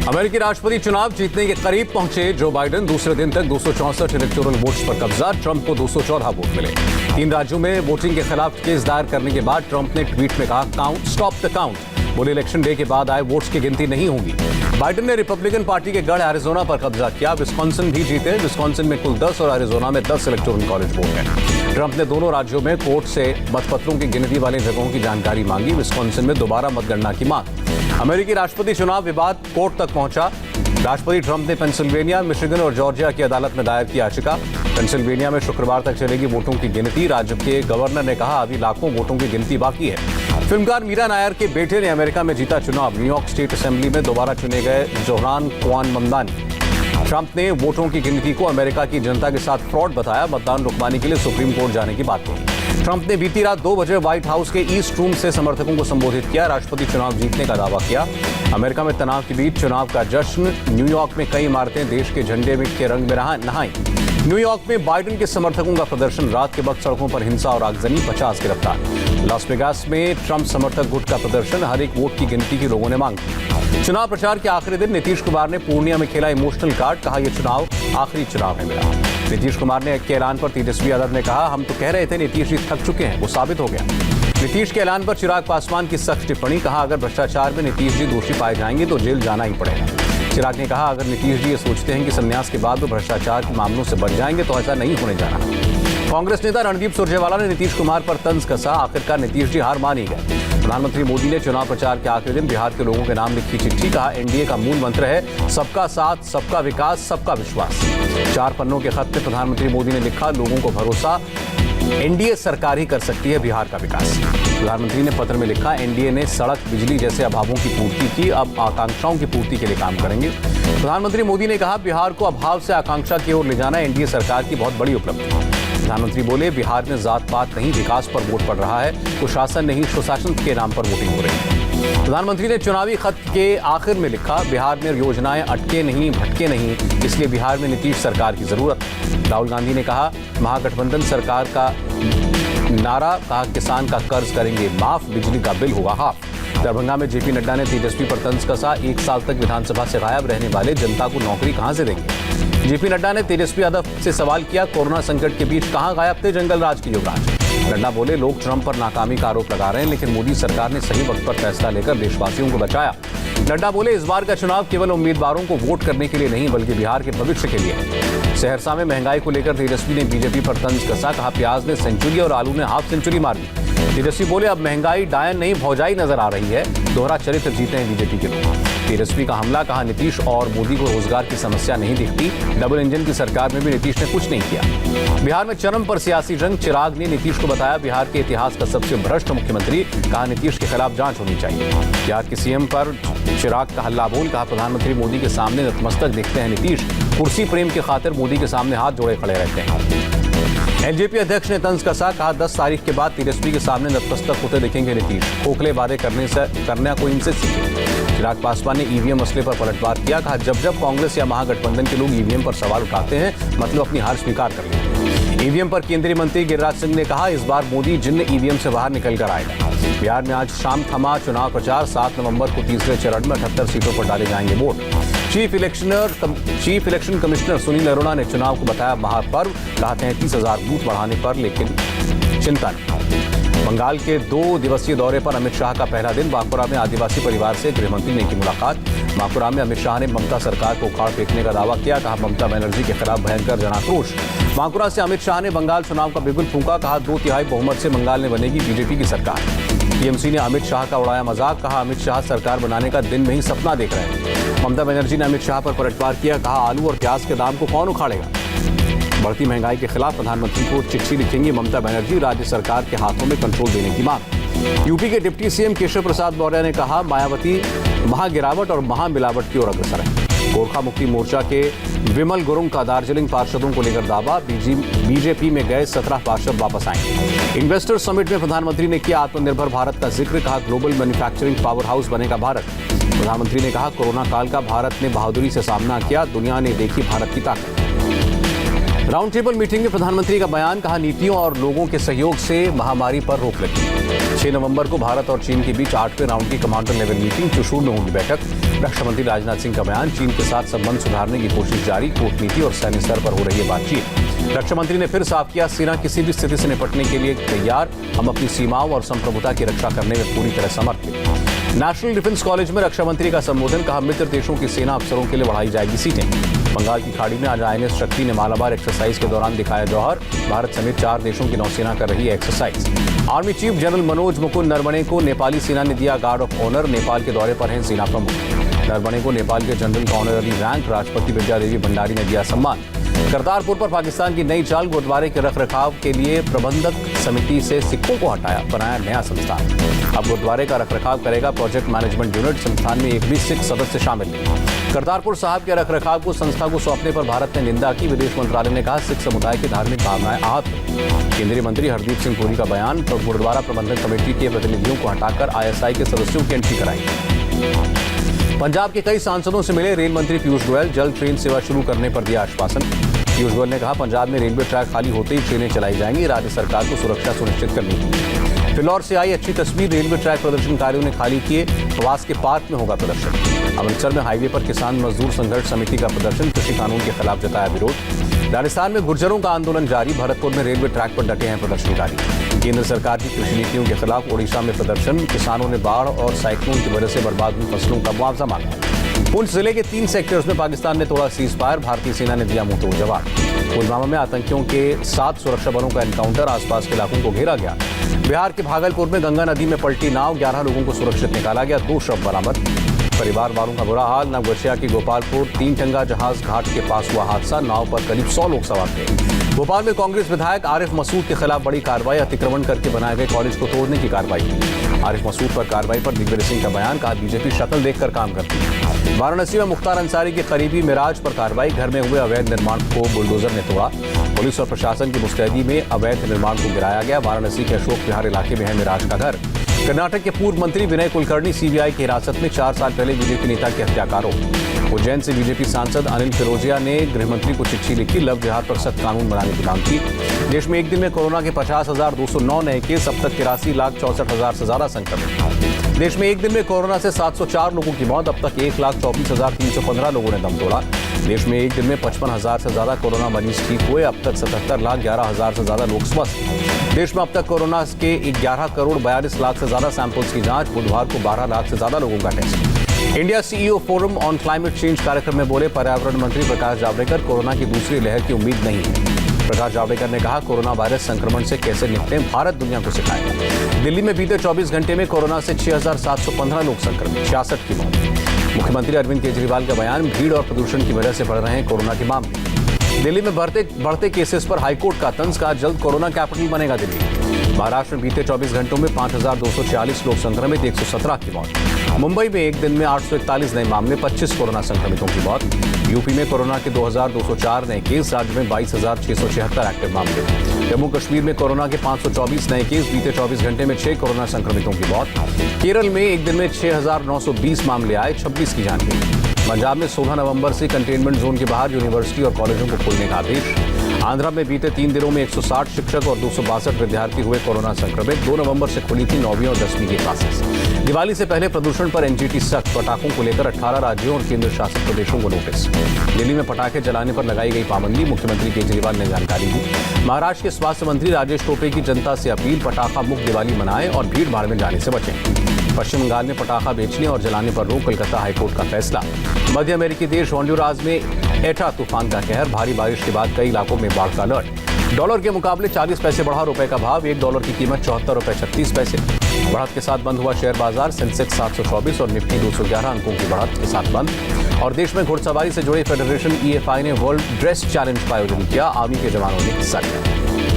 अमेरिकी राष्ट्रपति चुनाव जीतने के करीब पहुंचे जो बाइडेन। दूसरे दिन तक 264 इलेक्टोरल वोट्स पर कब्जा। ट्रंप को 214 वोट मिले। 3 राज्यों में वोटिंग के खिलाफ केस दायर करने के बाद ट्रंप ने ट्वीट में कहा, काउंट स्टॉप द काउंट। बोले इलेक्शन डे के बाद आए वोट्स की गिनती नहीं होगी। बाइडेन ने रिपब्लिकन पार्टी के गढ़ एरिजोना पर कब्जा किया। विस्कॉन्सिन भी जीते। विस्कॉन्सिन में कुल 10 और एरिजोना में 10 इलेक्टोरल कॉलेज वोट हैं। ट्रंप ने दोनों राज्यों में कोर्ट से मतपत्रों की गिनती वाली जगहों की जानकारी मांगी। विस्कॉन्सिन में दोबारा मतगणना की मांग। अमेरिकी राष्ट्रपति चुनाव विवाद कोर्ट तक पहुंचा। राष्ट्रपति ट्रंप ने पेंसिल्वेनिया, मिशिगन और जॉर्जिया की अदालत में दायर की याचिका। पेंसिल्वेनिया में शुक्रवार तक चलेगी वोटों की गिनती। राज्य के गवर्नर ने कहा, अभी लाखों वोटों की गिनती बाकी है। फिल्मकार मीरा नायर के बेटे ने अमेरिका में जीता चुनाव। न्यूयॉर्क स्टेट असेंबली में दोबारा चुने गए जोहरान क्वान ममदानी। ट्रंप ने वोटों की गिनती को अमेरिका की जनता के साथ फ्रॉड बताया। मतदान रुकवाने के लिए सुप्रीम कोर्ट जाने की बात कही। ट्रंप ने बीती रात 2 बजे व्हाइट हाउस के ईस्ट रूम से समर्थकों को संबोधित किया। राष्ट्रपति चुनाव जीतने का दावा किया। अमेरिका में तनाव के बीच चुनाव का जश्न। न्यूयॉर्क में कई इमारतें देश के झंडे के रंग में नहाई। न्यूयॉर्क में बाइडेन के समर्थकों का प्रदर्शन। रात के वक्त सड़कों पर हिंसा और आगजनी। 50 गिरफ्तार। लास वेगास में ट्रंप समर्थक गुट का प्रदर्शन। हर एक वोट की गिनती की लोगों ने मांग की। चुनाव प्रचार के आखिरी दिन नीतीश कुमार ने पूर्णिया में खेला इमोशनल कार्ड। कहा, यह चुनाव आखिरी चुनाव है मेरा। नीतीश कुमार ने के ऐलान पर तेजस्वी यादव ने कहा, हम तो कह रहे थे नीतीश जी थक चुके हैं, वो साबित हो गया। नीतीश के ऐलान पर चिराग पासवान की सख्त टिप्पणी। कहा, अगर भ्रष्टाचार में नीतीश जी दोषी पाए जाएंगे तो जेल जाना ही पड़ेगा। चिराग ने कहा, अगर नीतीश जी ये सोचते हैं कि संन्यास के बाद वो भ्रष्टाचार के मामलों से बच जाएंगे तो ऐसा नहीं होने जा रहा। कांग्रेस नेता रणदीप सुरजेवाला ने नीतीश कुमार पर तंज कसा। आखिरकार नीतीश जी हार मान ही गए। प्रधानमंत्री मोदी ने चुनाव प्रचार के आखिरी दिन बिहार के लोगों के नाम लिखी चिट्ठी। कहा, एनडीए का मूल मंत्र है सबका साथ, सबका विकास, सबका विश्वास। 4 पन्नों के खत में प्रधानमंत्री मोदी ने लिखा, लोगों को भरोसा एनडीए सरकार ही कर सकती है बिहार का विकास। प्रधानमंत्री ने पत्र में लिखा, एनडीए ने सड़क, बिजली जैसे अभावों की पूर्ति की, अब आकांक्षाओं की पूर्ति के लिए काम करेंगे। प्रधानमंत्री मोदी ने कहा, बिहार को अभाव से आकांक्षा की ओर ले जाना एनडीए सरकार की बहुत बड़ी उपलब्धि है। प्रधानमंत्री बोले, बिहार में जात पात नहीं विकास पर वोट पड़ रहा है, कुशासन नहीं सुशासन के नाम पर वोटिंग हो रही है। प्रधानमंत्री ने चुनावी खत के आखिर में लिखा, बिहार में योजनाएं अटके नहीं भटके नहीं, इसलिए बिहार में नीतीश सरकार की जरूरत। राहुल गांधी ने कहा, महागठबंधन सरकार का नारा। कहा, किसान का कर्ज करेंगे माफ, बिजली का बिल होगा हाफ। दरभंगा में जेपी नड्डा ने तेजस्वी पर तंज कसा। 1 साल तक विधानसभा से गायब रहने वाले जनता को नौकरी कहां से देंगे। जेपी नड्डा ने तेजस्वी यादव से सवाल किया, कोरोना संकट के बीच कहां गायब थे जंगल राज के युवराज। नड्डा बोले, लोग ट्रंप पर नाकामी का आरोप लगा रहे हैं, लेकिन मोदी सरकार ने सही वक्त पर फैसला लेकर देशवासियों को बचाया। नड्डा बोले, इस बार का चुनाव केवल उम्मीदवारों को वोट करने के लिए नहीं बल्कि बिहार के भविष्य के लिए है। सहरसा में महंगाई को लेकर तेजस्वी ने बीजेपी पर तंज कसा। कहा, प्याज ने सेंचुरी और आलू ने हाफ सेंचुरी मार दी। तेजस्वी बोले, अब महंगाई डायन नहीं भौजाई नजर आ रही है। दोहरा चरित्र जीते हैं बीजेपी के लोग। तेजस्वी का हमला। कहा, नीतीश और मोदी को रोजगार की समस्या नहीं दिखती। डबल इंजन की सरकार में भी नीतीश ने कुछ नहीं किया। बिहार में चरम पर सियासी जंग। चिराग ने नीतीश को बताया बिहार के इतिहास का सबसे भ्रष्ट मुख्यमंत्री। कहा, नीतीश के खिलाफ जांच होनी चाहिए। बिहार के सीएम पर चिराग का हल्ला बोल। कहा, प्रधानमंत्री मोदी के सामने नतमस्तक दिखते हैं नीतीश। कुर्सी प्रेम की खातिर मोदी के सामने हाथ जोड़े खड़े रहते हैं। एलजेपी अध्यक्ष ने तंज कसा। कहा, 10 तारीख के बाद तेजस्वी के सामने नतमस्तक होते दिखेंगे नीतीश। खोखले वादे करना कोई इनसे सीखे। चिराग पासवान ने ईवीएम मसले पर पलटवार किया। कहा, जब कांग्रेस या महागठबंधन के लोग ईवीएम पर सवाल उठाते हैं, मतलब अपनी हार स्वीकार कर लेते हैं। ईवीएम पर केंद्रीय मंत्री गिरिराज सिंह ने कहा, इस बार मोदी जिन्न ईवीएम से बाहर निकल कर आएगा। बिहार में आज शाम थमा चुनाव प्रचार। 7 नवंबर को तीसरे चरण में 78 सीटों पर डाले जाएंगे vote. Chief election commissioner Sunil Arora ने चुनाव को बताया महापर्व। कहा, 33,000 बूथ बढ़ाने पर लेकिन चिंता नहीं। बंगाल के 2 दिवसीय दौरे पर अमित शाह का पहला दिन। बांकुरा में आदिवासी परिवार से गृहमंत्री ने की मुलाकात। बांकुरा में अमित शाह ने ममता सरकार को उखाड़ फेंकने का दावा किया। कहा, ममता बनर्जी के खिलाफ भयंकर जनाक्रोश। बांकुरा से अमित शाह ने बंगाल चुनाव का बिगुल फूंका। कहा, 2/3 बहुमत से बंगाल में बनेगी बीजेपी की सरकार। टीएमसी ने अमित शाह का उड़ाया मजाक। कहा, अमित शाह सरकार बनाने का दिन में ही सपना देख रहे हैं। ममता बनर्जी ने अमित शाह पर पलटवार किया। कहा, आलू और प्याज के दाम को कौन उखाड़ेगा। बढ़ती महंगाई के खिलाफ प्रधानमंत्री को चिट्ठी लिखेंगी ममता बनर्जी। राज्य सरकार के हाथों में कंट्रोल देने की मांग। यूपी के डिप्टी सीएम केशव प्रसाद मौर्य ने कहा, मायावती महागिरावट और महामिलावट की ओर अग्रसर है। गोरखा मुक्ति मोर्चा के विमल गुरुंग का दार्जिलिंग पार्षदों को लेकर दावा। बीजेपी में गए 17 पार्षद वापस आएंगे। इन्वेस्टर्स समिट में प्रधानमंत्री ने किया आत्मनिर्भर भारत का जिक्र। कहा, ग्लोबल मैन्युफैक्चरिंग पावर हाउस बनेगा भारत। प्रधानमंत्री ने कहा, कोरोना काल का भारत ने बहादुरी से सामना किया। दुनिया ने देखी भारत की ताकत। राउंड टेबल मीटिंग में प्रधानमंत्री का बयान, कहा नीतियों और लोगों के सहयोग से महामारी पर रोक लगी। 6 नवंबर को भारत और चीन के बीच 8वें राउंड की कमांडर लेवल मीटिंग चुशूल में होगी बैठक। रक्षा मंत्री राजनाथ सिंह का बयान, चीन के साथ संबंध सुधारने की कोशिश जारी, कूटनीति और सैन्य स्तर पर हो रही है बातचीत। रक्षा मंत्री ने फिर साफ किया, सेना किसी भी स्थिति से निपटने के लिए तैयार, हम अपनी सीमाओं और संप्रभुता की रक्षा करने में पूरी तरह समर्थ हैं। नेशनल डिफेंस कॉलेज में रक्षा मंत्री का संबोधन, कहा मित्र देशों की सेना अफसरों के लिए बढ़ाई जाएगी सीटें। बंगाल की खाड़ी में आज INS शक्ति ने मालाबार एक्सरसाइज के दौरान दिखाया जौहर, भारत समेत 4 देशों की नौसेना कर रही है exercise. Army chief general Manoj Mukund Naravane को नेपाली सेना ने दिया गार्ड ऑफ ऑनर, नेपाल के दौरे पर हैं सेना प्रमुख। नरवणे को नेपाल के जनरल का ऑनररी रैंक, राष्ट्रपति विद्या देवी भंडारी ने दिया सम्मान। करतारपुर पर पाकिस्तान की नई चाल, गुरुद्वारे के रखरखाव के लिए प्रबंधक समिति से सिखों को हटाया, बनाया नया संस्थान। अब गुरुद्वारे का रखरखाव करेगा प्रोजेक्ट मैनेजमेंट यूनिट, संस्थान में एक भी सिख सदस्य शामिल नहीं। करतारपुर साहब के रखरखाव को संस्था को सौंपने पर भारत ने निंदा की, विदेश मंत्रालय ने कहा सिख समुदाय की धार्मिक भावनाएं आहत। केंद्रीय मंत्री हरदीप सिंह पुरी का बयान, गुरुद्वारा प्रबंधक कमेटी के प्रतिनिधियों को हटाकर ISI के सदस्यों की एंट्री कराई। पंजाब के कई सांसदों से मिले रेल मंत्री पीयूष गोयल, जल्द ट्रेन सेवा शुरू करने पर दिया आश्वासन। पीयूष गोयल ने कहा पंजाब में रेलवे ट्रैक खाली होते ही ट्रेनें चलाई जाएंगी, राज्य सरकार को सुरक्षा सुनिश्चित करनी होगी। फिलौर से आई अच्छी तस्वीर, रेलवे ट्रैक प्रदर्शनकारियों ने खाली किए, प्रवास के पार्क में होगा प्रदर्शन। अमृतसर में हाईवे पर किसान मजदूर संघर्ष समिति का प्रदर्शन, कृषि कानून के खिलाफ जताया विरोध। राजस्थान में गुर्जरों का आंदोलन जारी, भरतपुर में रेलवे ट्रैक पर डटे हैं प्रदर्शनकारी। केंद्र सरकार की कृषि नीतियों के खिलाफ ओडिशा में प्रदर्शन, किसानों ने बाढ़ और साइक्लोन की वजह से बर्बाद हुई फसलों का मुआवजा मांगा। पुंछ जिले के 3 सेक्टर्स में पाकिस्तान ने तोड़ा सीज फायर, भारतीय सेना ने दिया मुंहतोड़ जवाब। पुलवामा में आतंकियों के 7 सुरक्षा बलों का एनकाउंटर, आसपास के इलाकों को घेरा गया। बिहार के भागलपुर में गंगा नदी में पलटी नाव, 11 लोगों को सुरक्षित निकाला गया, 2 शव बरामद। परिवार वालों का बुरा हाल, नवगछिया की गोपालपुर 3 टंगा जहाज घाट के पास हुआ हादसा, नाव पर करीब 100 लोग सवार थे। भोपाल में कांग्रेस विधायक आरिफ मसूद के खिलाफ बड़ी कार्रवाई, अतिक्रमण करके बनाए गए कॉलेज को तोड़ने की कार्रवाई। आरिफ मसूद पर कार्रवाई पर दिग्विजय सिंह का बयान, कहा बीजेपी शक्ल देखकर काम करती है। वाराणसी में मुख्तार अंसारी के करीबी मिराज पर कार्रवाई, घर में हुए अवैध निर्माण को बुलडोजर ने तोड़ा। पुलिस और प्रशासन की मुस्तैदी में अवैध निर्माण को गिराया गया। वाराणसी के अशोक विहार इलाके में है मिराज का घर। कर्नाटक के पूर्व मंत्री विनय कुलकर्णी CBI की हिरासत में, 4 साल पहले बीजेपी नेता की हत्या का आरोप। उज्जैन से बीजेपी सांसद अनिल फिरोजिया ने गृहमंत्री को चिट्ठी लिखी, लव जिहाद पर सख्त कानून बनाने की मांग की। देश में एक दिन में कोरोना के 50,209 नए केस, अब तक 83,64,000 से ज्यादा संक्रमित। देश में एक दिन में कोरोना से 704 लोगों की मौत, अब तक 1,24,315 लोगों ने दम तोड़ा। देश में एक दिन में 55,000 से ज्यादा कोरोना मरीज ठीक हुए, अब तक 77,11,000 से ज्यादा लोग स्वस्थ। देश में अब तक कोरोना के 11 करोड़ 42 लाख से ज्यादा सैंपल्स की जांच, बुधवार को 12 लाख से ज्यादा लोगों का test. India CEO forum on climate change कार्यक्रम में बोले पर्यावरण मंत्री प्रकाश जावड़ेकर, कोरोना की दूसरी लहर की उम्मीद नहीं है। प्रकाश जावड़ेकर ने कहा कोरोना वायरस संक्रमण से कैसे निपटें, भारत दुनिया को सिखाएगा। दिल्ली में बीते 24 घंटे में कोरोना से 6,715 लोग संक्रमित, 66 की मौत। मुख्यमंत्री अरविंद केजरीवाल का बयान, भीड़ और प्रदूषण की वजह से बढ़ रहे हैं कोरोना के मामले। दिल्ली में बढ़ते केसेस पर हाईकोर्ट का तंज, का जल्द कोरोना कैपिटल बनेगा दिल्ली। महाराष्ट्र में बीते 24 घंटों में 5,246 लोग संक्रमित, 117 की मौत। मुंबई में एक दिन में 841 नए मामले, 25 कोरोना संक्रमितों की मौत। यूपी में कोरोना के 2,204 नए केस, राज्य में 22,676 एक्टिव मामले। जम्मू कश्मीर में कोरोना के 524 नए केस, बीते 24 घंटे में 6 कोरोना संक्रमितों की मौत। केरल में एक दिन में 6,920 मामले आए, 26 की जान गई। पंजाब में 16 नवंबर से कंटेनमेंट जोन के बाहर यूनिवर्सिटी और कॉलेजों को खोलने का आदेश। आंध्रा में बीते 3 दिनों में 160 शिक्षक और 262 विद्यार्थी हुए कोरोना संक्रमित। 2 नवंबर से खुली थी 9वीं और 10वीं की क्लासेस। दिवाली से पहले प्रदूषण पर NGT सख्त, पटाखों को लेकर 18 राज्यों और केंद्र शासित प्रदेशों को नोटिस। दिल्ली में पटाखे जलाने पर लगाई गई पाबंदी, मुख्यमंत्री केजरीवाल ने जानकारी दी। महाराष्ट्र के स्वास्थ्य मंत्री राजेश टोपे की जनता से अपील, पटाखा मुक्त दिवाली मनाएं और भीड़ भाड़ में जाने से बचें। पश्चिम बंगाल में पटाखा बेचने और जलाने पर रोक, कलकत्ता हाईकोर्ट का फैसला। मध्य अमेरिकी देश होंडुरास में एटा तूफान का कहर, भारी बारिश के बाद कई इलाकों में बाढ़ का अलर्ट। डॉलर के मुकाबले 40 पैसे बढ़ा रुपए का भाव, $1 की कीमत 74 रुपए 36 पैसे। बढ़त के साथ बंद हुआ शेयर बाजार, सेंसेक्स 724 और निफ्टी 211 अंकों की बढ़त के साथ बंद। और देश में घुड़सवारी से जुड़े फेडरेशन EFI ने वर्ल्ड ड्रेस चैलेंज का आयोजन किया, आर्मी के जवानों ने हिस्सा लिया।